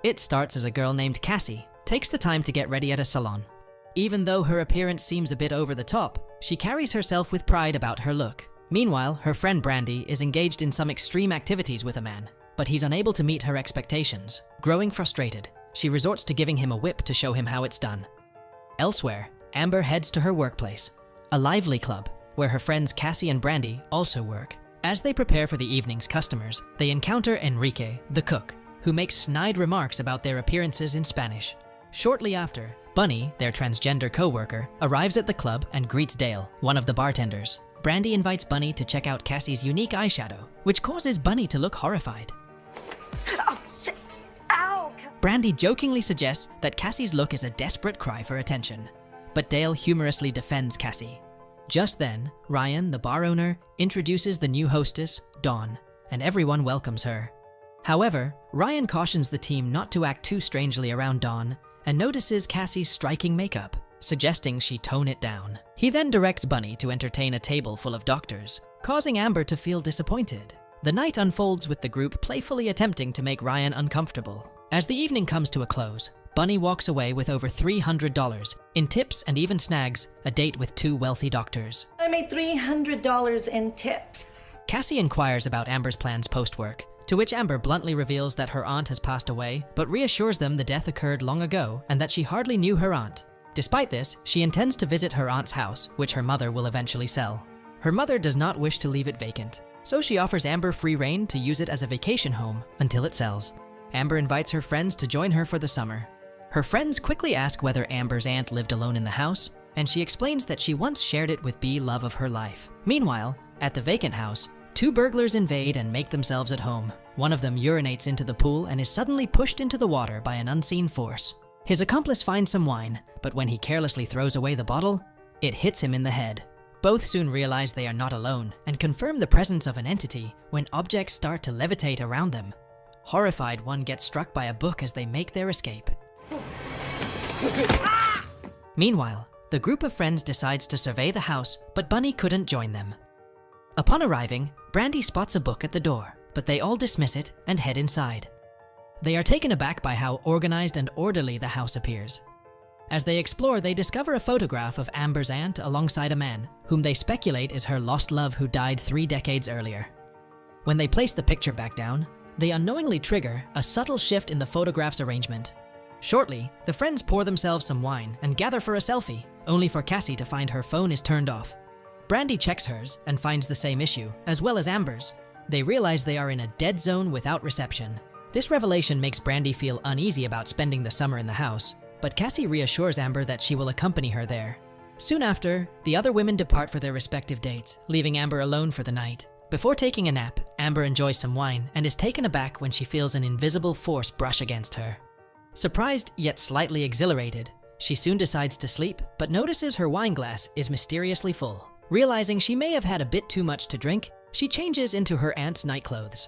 It starts as a girl named Cassie takes the time to get ready at a salon. Even though her appearance seems a bit over the top, she carries herself with pride about her look. Meanwhile, her friend Brandy is engaged in some extreme activities with a man, but he's unable to meet her expectations. Growing frustrated, she resorts to giving him a whip to show him how it's done. Elsewhere, Amber heads to her workplace, a lively club where her friends Cassie and Brandy also work. As they prepare for the evening's customers, they encounter Enrique, the cook, who makes snide remarks about their appearances in Spanish. Shortly after, Bunny, their transgender co-worker, arrives at the club and greets Dale, one of the bartenders. Brandy invites Bunny to check out Cassie's unique eyeshadow, which causes Bunny to look horrified. Oh, shit! Ow! Brandy jokingly suggests that Cassie's look is a desperate cry for attention, but Dale humorously defends Cassie. Just then, Ryan, the bar owner, introduces the new hostess, Dawn, and everyone welcomes her. However, Ryan cautions the team not to act too strangely around Dawn and notices Cassie's striking makeup, suggesting she tone it down. He then directs Bunny to entertain a table full of doctors, causing Amber to feel disappointed. The night unfolds with the group playfully attempting to make Ryan uncomfortable. As the evening comes to a close, Bunny walks away with over $300 in tips and even snags a date with two wealthy doctors. I made $300 in tips. Cassie inquires about Amber's plans post-work, to which Amber bluntly reveals that her aunt has passed away, but reassures them the death occurred long ago and that she hardly knew her aunt. Despite this, she intends to visit her aunt's house, which her mother will eventually sell. Her mother does not wish to leave it vacant, so she offers Amber free rein to use it as a vacation home until it sells. Amber invites her friends to join her for the summer. Her friends quickly ask whether Amber's aunt lived alone in the house, and she explains that she once shared it with B, love of her life. Meanwhile, at the vacant house, two burglars invade and make themselves at home. One of them urinates into the pool and is suddenly pushed into the water by an unseen force. His accomplice finds some wine, but when he carelessly throws away the bottle, it hits him in the head. Both soon realize they are not alone and confirm the presence of an entity when objects start to levitate around them. Horrified, one gets struck by a book as they make their escape. Meanwhile, the group of friends decides to survey the house, but Bunny couldn't join them. Upon arriving, Brandy spots a book at the door, but they all dismiss it and head inside. They are taken aback by how organized and orderly the house appears. As they explore, they discover a photograph of Amber's aunt alongside a man, whom they speculate is her lost love who died 3 decades earlier. When they place the picture back down, they unknowingly trigger a subtle shift in the photograph's arrangement. Shortly, the friends pour themselves some wine and gather for a selfie, only for Cassie to find her phone is turned off. Brandy checks hers and finds the same issue, as well as Amber's. They realize they are in a dead zone without reception. This revelation makes Brandy feel uneasy about spending the summer in the house, but Cassie reassures Amber that she will accompany her there. Soon after, the other women depart for their respective dates, leaving Amber alone for the night. Before taking a nap, Amber enjoys some wine and is taken aback when she feels an invisible force brush against her. Surprised yet slightly exhilarated, she soon decides to sleep, but notices her wine glass is mysteriously full. Realizing she may have had a bit too much to drink, she changes into her aunt's nightclothes.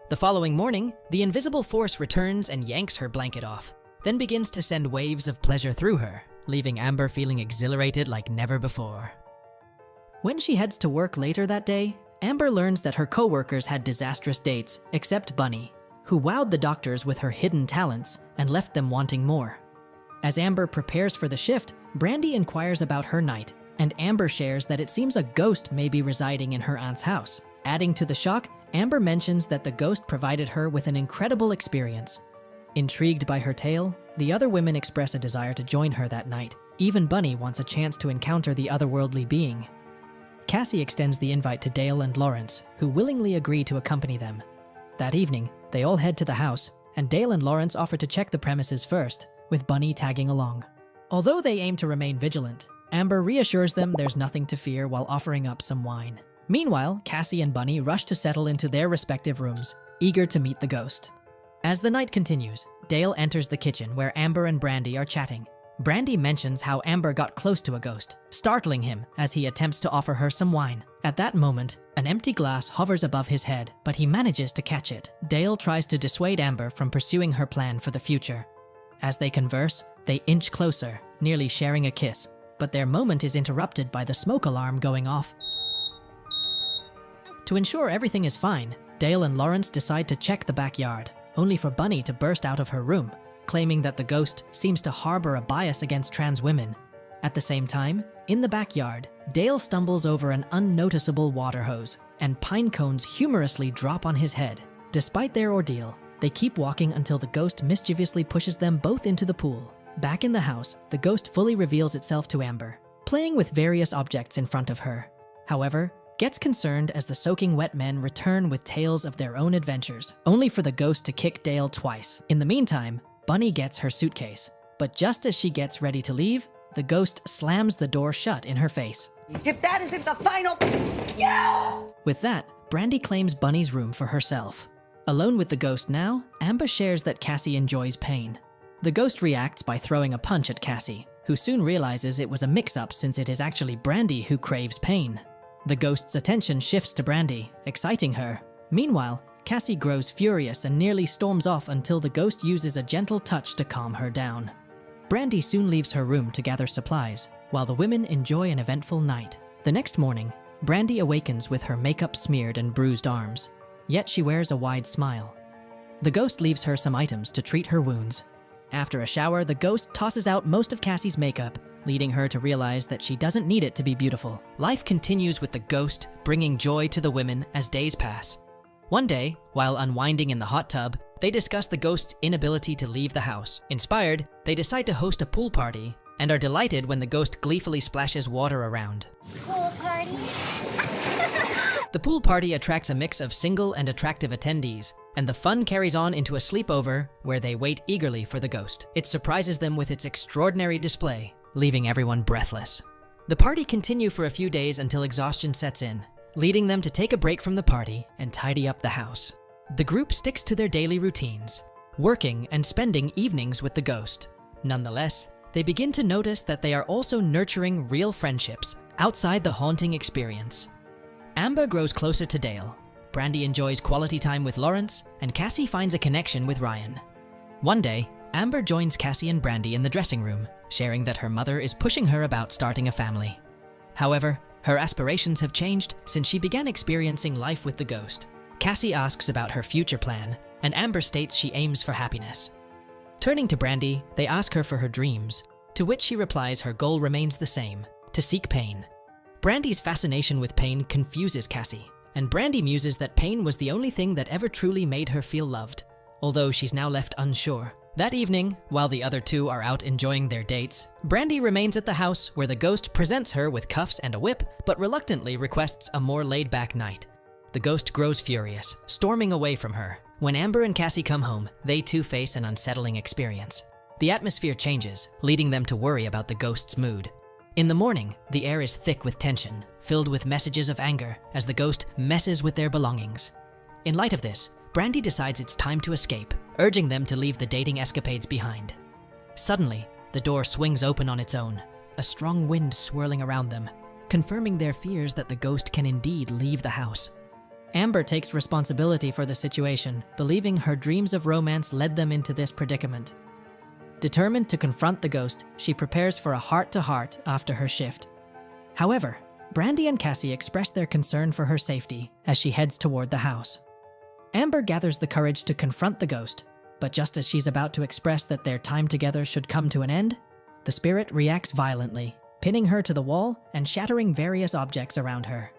The following morning, the invisible force returns and yanks her blanket off, then begins to send waves of pleasure through her, leaving Amber feeling exhilarated like never before. When she heads to work later that day, Amber learns that her co-workers had disastrous dates, except Bunny, who wowed the doctors with her hidden talents and left them wanting more. As Amber prepares for the shift, Brandy inquires about her night, and Amber shares that it seems a ghost may be residing in her aunt's house. Adding to the shock, Amber mentions that the ghost provided her with an incredible experience. Intrigued by her tale, the other women express a desire to join her that night. Even Bunny wants a chance to encounter the otherworldly being. Cassie extends the invite to Dale and Lawrence, who willingly agree to accompany them. That evening, they all head to the house, and Dale and Lawrence offer to check the premises first, with Bunny tagging along. Although they aim to remain vigilant, Amber reassures them there's nothing to fear while offering up some wine. Meanwhile, Cassie and Bunny rush to settle into their respective rooms, eager to meet the ghost. As the night continues, Dale enters the kitchen where Amber and Brandy are chatting. Brandy mentions how Amber got close to a ghost, startling him as he attempts to offer her some wine. At that moment, an empty glass hovers above his head, but he manages to catch it. Dale tries to dissuade Amber from pursuing her plan for the future. As they converse, they inch closer, nearly sharing a kiss, but their moment is interrupted by the smoke alarm going off. To ensure everything is fine, Dale and Lawrence decide to check the backyard, only for Bunny to burst out of her room. claiming that the ghost seems to harbor a bias against trans women. At the same time, in the backyard, Dale stumbles over an unnoticeable water hose, and pine cones humorously drop on his head. Despite their ordeal, they keep walking until the ghost mischievously pushes them both into the pool. Back in the house, the ghost fully reveals itself to Amber, playing with various objects in front of her. However, gets concerned as the soaking wet men return with tales of their own adventures, only for the ghost to kick Dale twice. In the meantime, Bunny gets her suitcase, but just as she gets ready to leave, the ghost slams the door shut in her face. If that isn't the final... Yeah! With that, Brandy claims Bunny's room for herself. Alone with the ghost now, Amber shares that Cassie enjoys pain. The ghost reacts by throwing a punch at Cassie, who soon realizes it was a mix-up since it is actually Brandy who craves pain. The ghost's attention shifts to Brandy, exciting her. Meanwhile, Cassie grows furious and nearly storms off until the ghost uses a gentle touch to calm her down. Brandy soon leaves her room to gather supplies, while the women enjoy an eventful night. The next morning, Brandy awakens with her makeup smeared and bruised arms, yet she wears a wide smile. The ghost leaves her some items to treat her wounds. After a shower, the ghost tosses out most of Cassie's makeup, leading her to realize that she doesn't need it to be beautiful. Life continues with the ghost bringing joy to the women as days pass. One day, while unwinding in the hot tub, they discuss the ghost's inability to leave the house. Inspired, they decide to host a pool party and are delighted when the ghost gleefully splashes water around. Pool party? The pool party attracts a mix of single and attractive attendees, and the fun carries on into a sleepover where they wait eagerly for the ghost. It surprises them with its extraordinary display, leaving everyone breathless. The party continue for a few days until exhaustion sets in, leading them to take a break from the party and tidy up the house. The group sticks to their daily routines, working and spending evenings with the ghost. Nonetheless, they begin to notice that they are also nurturing real friendships outside the haunting experience. Amber grows closer to Dale, Brandy enjoys quality time with Lawrence, and Cassie finds a connection with Ryan. One day, Amber joins Cassie and Brandy in the dressing room, sharing that her mother is pushing her about starting a family. However, her aspirations have changed since she began experiencing life with the ghost. Cassie asks about her future plan, and Amber states she aims for happiness. Turning to Brandy, they ask her for her dreams, to which she replies her goal remains the same, to seek pain. Brandy's fascination with pain confuses Cassie, and Brandy muses that pain was the only thing that ever truly made her feel loved, although she's now left unsure. That evening, while the other two are out enjoying their dates, Brandy remains at the house where the ghost presents her with cuffs and a whip, but reluctantly requests a more laid-back night. The ghost grows furious, storming away from her. When Amber and Cassie come home, they too face an unsettling experience. The atmosphere changes, leading them to worry about the ghost's mood. In the morning, the air is thick with tension, filled with messages of anger as the ghost messes with their belongings. In light of this, Brandy decides it's time to escape, urging them to leave the dating escapades behind. Suddenly, the door swings open on its own, a strong wind swirling around them, confirming their fears that the ghost can indeed leave the house. Amber takes responsibility for the situation, believing her dreams of romance led them into this predicament. Determined to confront the ghost, she prepares for a heart-to-heart after her shift. However, Brandy and Cassie express their concern for her safety as she heads toward the house. Amber gathers the courage to confront the ghost, but just as she's about to express that their time together should come to an end, the spirit reacts violently, pinning her to the wall and shattering various objects around her.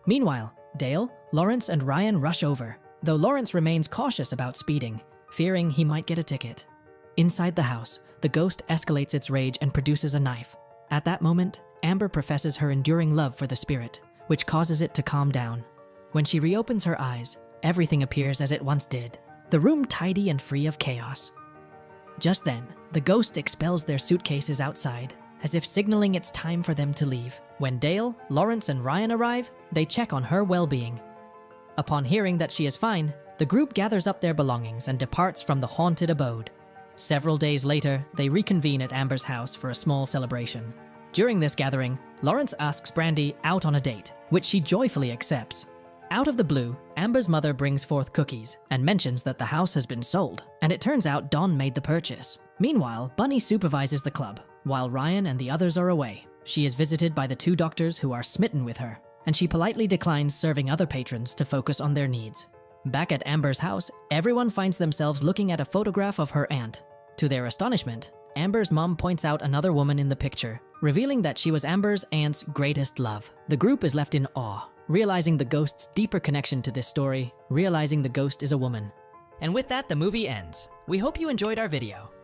Meanwhile, Dale, Lawrence, and Ryan rush over, though Lawrence remains cautious about speeding, fearing he might get a ticket. Inside the house, the ghost escalates its rage and produces a knife. At that moment, Amber professes her enduring love for the spirit, which causes it to calm down. When she reopens her eyes, everything appears as it once did, the room tidy and free of chaos. Just then, the ghost expels their suitcases outside, as if signaling it's time for them to leave. When Dale, Lawrence, and Ryan arrive, they check on her well-being. Upon hearing that she is fine, the group gathers up their belongings and departs from the haunted abode. Several days later, they reconvene at Amber's house for a small celebration. During this gathering, Lawrence asks Brandy out on a date, which she joyfully accepts. Out of the blue, Amber's mother brings forth cookies and mentions that the house has been sold, and it turns out Don made the purchase. Meanwhile, Bunny supervises the club, while Ryan and the others are away. She is visited by the two doctors who are smitten with her, and she politely declines serving other patrons to focus on their needs. Back at Amber's house, everyone finds themselves looking at a photograph of her aunt. To their astonishment, Amber's mom points out another woman in the picture, revealing that she was Amber's aunt's greatest love. The group is left in awe, realizing the ghost's deeper connection to this story, realizing the ghost is a woman. And with that, the movie ends. We hope you enjoyed our video.